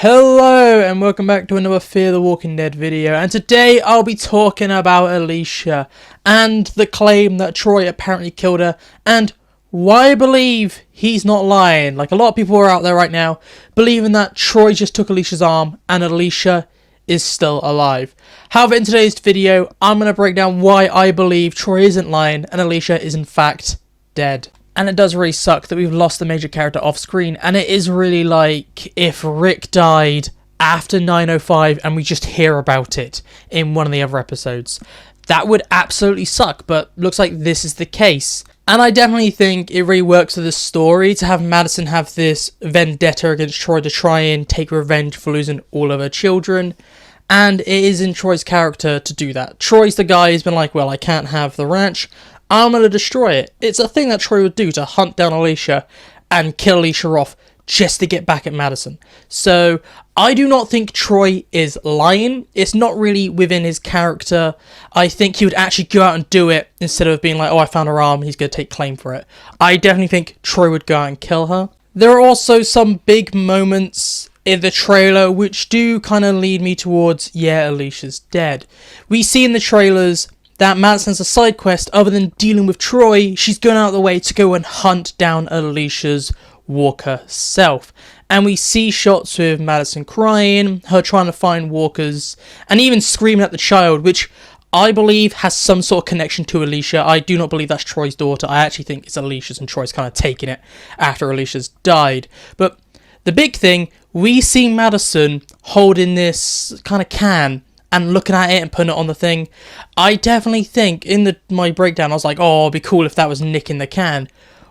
Hello and welcome back to another Fear the Walking Dead video, and today I'll be talking about Alicia and the claim that Troy apparently killed her and why I believe he's not lying. Like, a lot of people are out there right now believing that Troy just took Alicia's arm and Alicia is still alive. However, in today's video I'm going to break down why I believe Troy isn't lying and Alicia is in fact dead. And it does really suck that we've lost the major character off screen, and it is really like if Rick died after 9:05 and we just hear about it in one of the other episodes. That would absolutely suck, but looks like this is the case. And I definitely think it really works with the story to have Madison have this vendetta against Troy to try and take revenge for losing all of her children. And it is in Troy's character to do that. Troy's the guy who's been like, well, I can't have the ranch, I'm going to destroy it. It's a thing that Troy would do to hunt down Alicia and kill Alicia off just to get back at Madison. So I do not think Troy is lying. It's not really within his character. I think he would actually go out and do it instead of being like, oh, I found her arm, he's going to take claim for it. I definitely think Troy would go out and kill her. There are also some big moments in the trailer which do kind of lead me towards, yeah, Alicia's dead. We see in the trailers that Madison has a side quest other than dealing with Troy. She's going out of the way to go and hunt down Alicia's walker self. And we see shots with Madison crying, her trying to find walkers, and even screaming at the child, which I believe has some sort of connection to Alicia. I do not believe that's Troy's daughter. I actually think it's Alicia's, and Troy's kind of taking it after Alicia's died. But the big thing, we see Madison holding this kind of can and looking at it and putting it on the thing. I definitely think in my breakdown I was like, oh, it'd be cool if that was Nick in the can.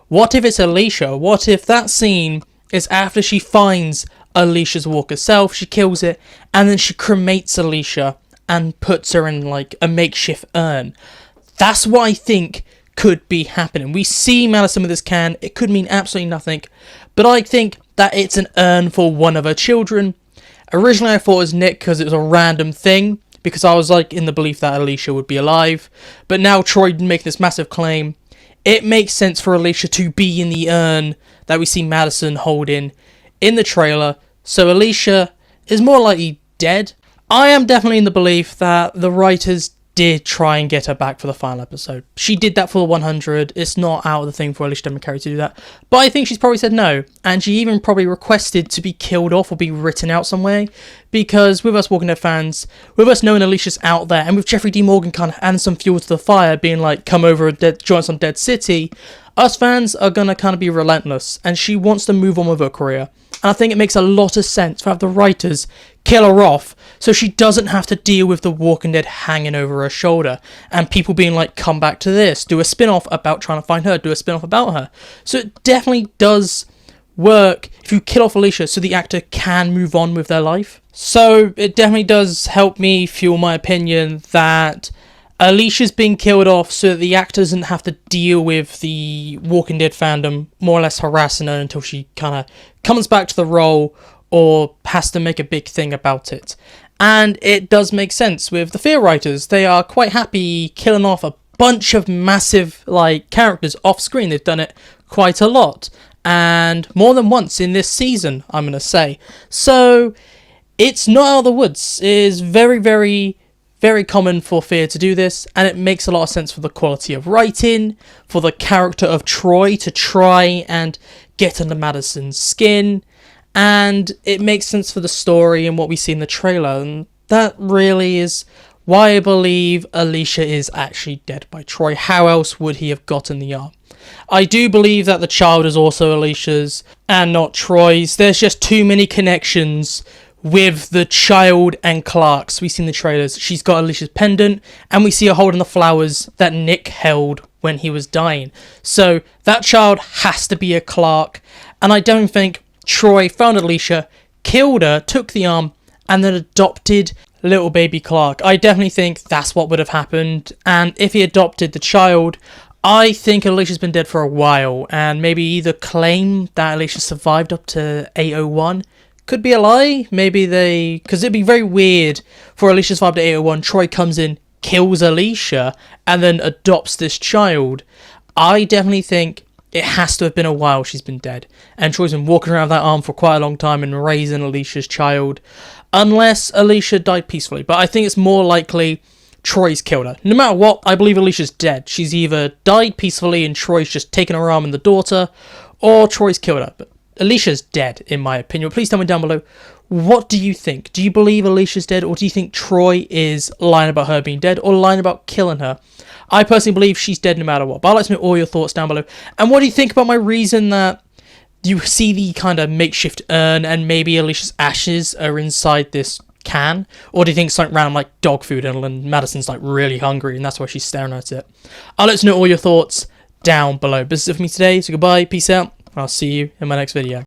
What if it's Alicia? What if that scene is after she finds Alicia's walker self, she kills it, and then she cremates Alicia and puts her in like a makeshift urn? That's what I think could be happening. We see Madison with this can. It could mean absolutely nothing, but I think that it's an urn for one of her children. Originally I thought it was Nick because it was a random thing, because I was like in the belief that Alicia would be alive. But now Troy make this massive claim. It makes sense for Alicia to be in the urn that we see Madison holding in the trailer. So Alicia is more likely dead. I am definitely in the belief that the writers did try and get her back for the final episode. She did that for the 100. It's not out of the thing for Alicia Democari to do that. But I think she's probably said no. And she even probably requested to be killed off or be written out some way. Because with us Walking Dead fans, with us knowing Alicia's out there, and with Jeffrey D. Morgan kind of adding some fuel to the fire, being like, come over and join us on Dead City, us fans are going to kind of be relentless. And she wants to move on with her career. And I think it makes a lot of sense to have the writers kill her off so she doesn't have to deal with the Walking Dead hanging over her shoulder and people being like, come back to this, do a spin-off about trying to find her, do a spin-off about her. So it definitely does work if you kill off Alicia so the actor can move on with their life. So it definitely does help me fuel my opinion that Alicia's being killed off so that the actor doesn't have to deal with the Walking Dead fandom more or less harassing her until she kind of comes back to the role or has to make a big thing about it. And it does make sense with the Fear writers. They are quite happy killing off a bunch of massive characters off screen. They've done it quite a lot, and more than once in this season, I'm going to say. So it's not out of the woods. It is very, very, very common for Fear to do this, and it makes a lot of sense for the quality of writing, for the character of Troy to try and get under Madison's skin, and it makes sense for the story and what we see in the trailer, and that really is why I believe Alicia is actually dead by Troy. How else would he have gotten the arm? I do believe that the child is also Alicia's and not Troy's. There's just too many connections with the child and Clark's. We see in the trailers, she's got Alicia's pendant, and we see her holding the flowers that Nick held when he was dying. So that child has to be a Clark, and I don't think Troy found Alicia, killed her, took the arm, and then adopted little baby Clark. I definitely think that's what would have happened, and if he adopted the child, I think Alicia's been dead for a while, and maybe either claim that Alicia survived up to 801, could be a lie. Maybe because it'd be very weird for Alicia to survive to 801, Troy comes in, kills Alicia, and then adopts this child. I definitely think it has to have been a while she's been dead. And Troy's been walking around with that arm for quite a long time and raising Alicia's child. Unless Alicia died peacefully. But I think it's more likely Troy's killed her. No matter what, I believe Alicia's dead. She's either died peacefully and Troy's just taken her arm and the daughter, or Troy's killed her. But Alicia's dead, in my opinion. Please tell me down below, what do you think? Do you believe Alicia's dead, or do you think Troy is lying about her being dead, or lying about killing her? I personally believe she's dead no matter what, but I'd like to know all your thoughts down below. And what do you think about my reason that you see the kind of makeshift urn and maybe Alicia's ashes are inside this can? Or do you think it's something random like dog food and Madison's like really hungry and that's why she's staring at it? I'll let you know all your thoughts down below. But this is it for me today, so goodbye, peace out, and I'll see you in my next video.